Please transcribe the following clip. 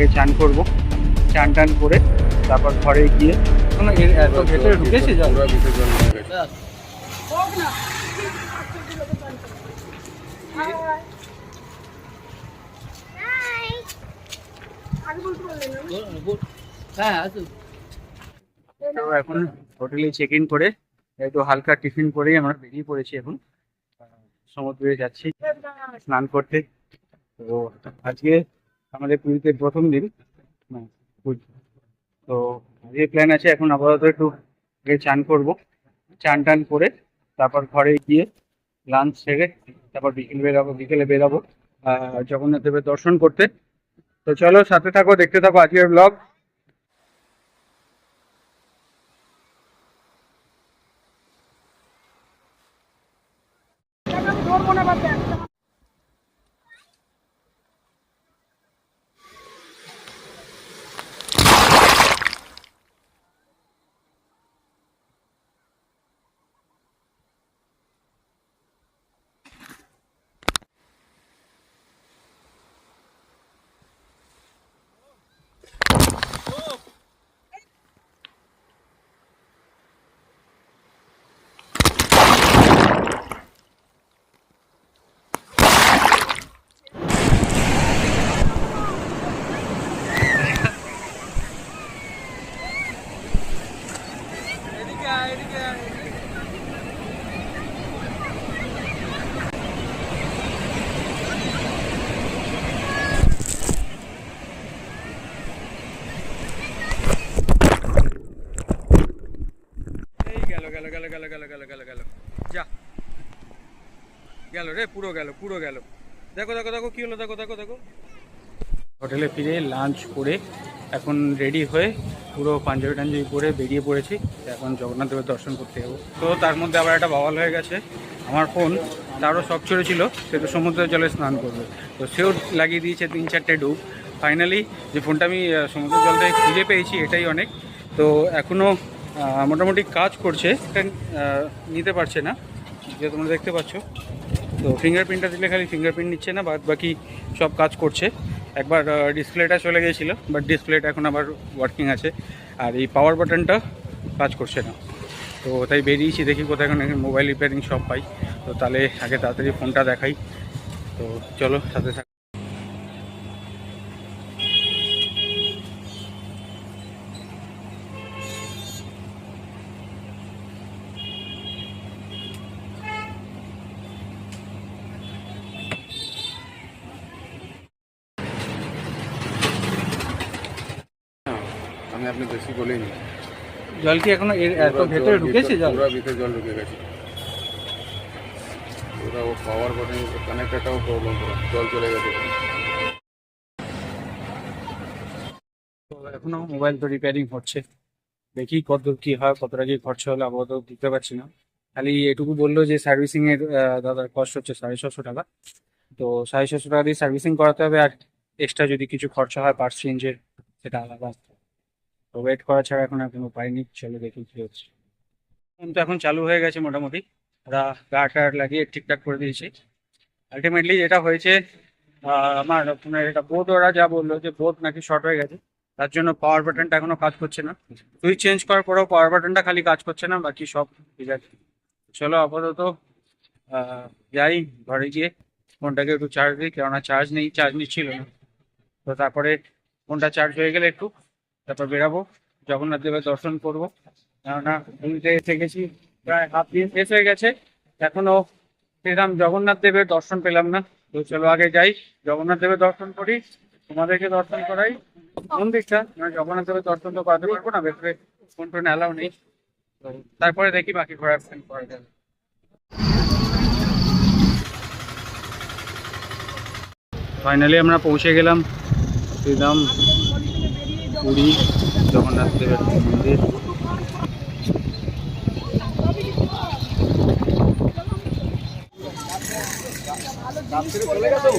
আগে চান করব, চান টান করে তারপর ঘরে গিয়ে এত ভেতরে ঢুকেছে জল। তো এখন হোটেলে চেক ইন করে একটু হালকা টিফিন করেই আমরা বেরিয়ে পড়েছি। এখন সমুদ্রে যাচ্ছি স্নান করতে। তো আজকে আমাদের পুরীতে প্রথম দিন। তো আজকে প্ল্যান আছে এখন আপাতত একটু চান করব, চান টান করে তারপর ঘরে গিয়ে লাঞ্চ সেরে তারপর বিকেলে বেরাবো জগন্নাথ দেবের দর্শন করতে। তো চলো সাথে থাকো, দেখতে থাকো আজকের ব্লগ। যা গেল রে, পুরো গেল। দেখো কি হলো, দেখো। হোটেলে ফিরে লাঞ্চ করে এখন রেডি হয়ে পুরো পাঞ্জাবি টাঞ্জাবি পরে বেরিয়ে পড়েছি। এখন জগন্নাথ দেবের দর্শন করতে যাবো। তো তার মধ্যে আবার একটা বাওয়াল হয়ে গেছে। আমার ফোন তারও শখ চড়েছিল সে তো সমুদ্রের জলে স্নান করবে, তো সেও লাগিয়ে দিয়েছে 3-4টে ডুব। ফাইনালি যে ফোনটা আমি সমুদ্রের জল থেকে খুঁজে পেয়েছি এটাই অনেক। তো এখনও মোটামুটি কাজ করছে, এটা নিতে পারছে না যে তোমরা দেখতে পাচ্ছ। তো ফিঙ্গারপ্রিন্টটা দিলে খালি ফিঙ্গারপ্রিন্ট নিচ্ছে না, বাদ বাকি সব কাজ করছে। একবার ডিসপ্লেটা চলে গিয়েছিলো, বাট ডিসপ্লেটা এখন আবার ওয়ার্কিং আছে। আর এই পাওয়ার বাটনটা কাজ করছে না। তো তাই বেরিয়েছি, দেখি কোথায় এখন মোবাইল রিপেয়ারিং সব পাই। তো তাহলে আগে তাড়াতাড়ি ফোনটা দেখাই। তো চলো সাথে থাক। আমি আপনি বেশি বলিনি। জল কি এখনো এত ভেতরে ঢুকেছে? জল পুরো ভিতরে জল ঢুকে গেছে। ওরা ও পাওয়ার বাটন কানেক্টরটাও প্রবলেম, পুরো জল চলে গেছে। তো এখনো মোবাইল তো রিপেয়ারিং হচ্ছে, দেখি কত কি হয়, কতটা কি খরচা হলে আপাতত দিতে পারছি না। খালি এটুকু বললো যে সার্ভিসিং এর দাদার কস্ট হচ্ছে 750 টাকা। তো 750 টাকা দিয়ে সার্ভিসিং করাতে হবে, আর এক্সট্রা যদি কিছু খরচা হয় পার্টস চেঞ্জের সেটা আলাদা। তো ওয়েট করা ছাড়া এখন আর কোনো উপায় নেই, চলো দেখি কি হচ্ছে। তো এখন চালু হয়ে গেছে মোটামুটি, ওরা গা টার লাগিয়ে ঠিকঠাক করে দিয়েছে। আলটিমেটলি যেটা হয়েছে আমার আপনার এটা বোর্ড, ওরা যা বললো যে বোর্ড নাকি শর্ট হয়ে গেছে, তার জন্য পাওয়ার বাটনটা এখনো কাজ করছে না। সুইচ চেঞ্জ করার পরেও পাওয়ার বাটনটা খালি কাজ করছে না, বাকি সব ঠিক আছে। চলো আপাতত যাই ঘরে গিয়ে ফোনটাকে একটু চার্জ দিই, কেননা চার্জ নেই, চার্জ নিচ্ছিল না। তো তারপরে ফোনটা চার্জ হয়ে গেলে একটু তারপর বেরাবো, জগন্নাথ দেবের দর্শন করবো। কেননা পুরীতে এসে গেছি, প্রায় হাফ দিন শেষ হয়ে গেছে, এখনো সেরকম জগন্নাথ দেবের দর্শন পেলাম না। তো চলো আগে যাই, জগন্নাথ দেবের দর্শন করি, তোমাদেরকে দর্শন করাই মন্দিরটা। জগন্নাথ দেবের দর্শন তো করাতে পারবো না, ভেতরে ফোন টোন অ্যালাউ নেই। তো তারপরে দেখি বাকি ঘোরার প্ল্যান করা যাবে। ফাইনালি আমরা পৌঁছে গেলাম শ্রীরাম পুরী জগন্নাথ দেবের মন্দির। চলে গেছো?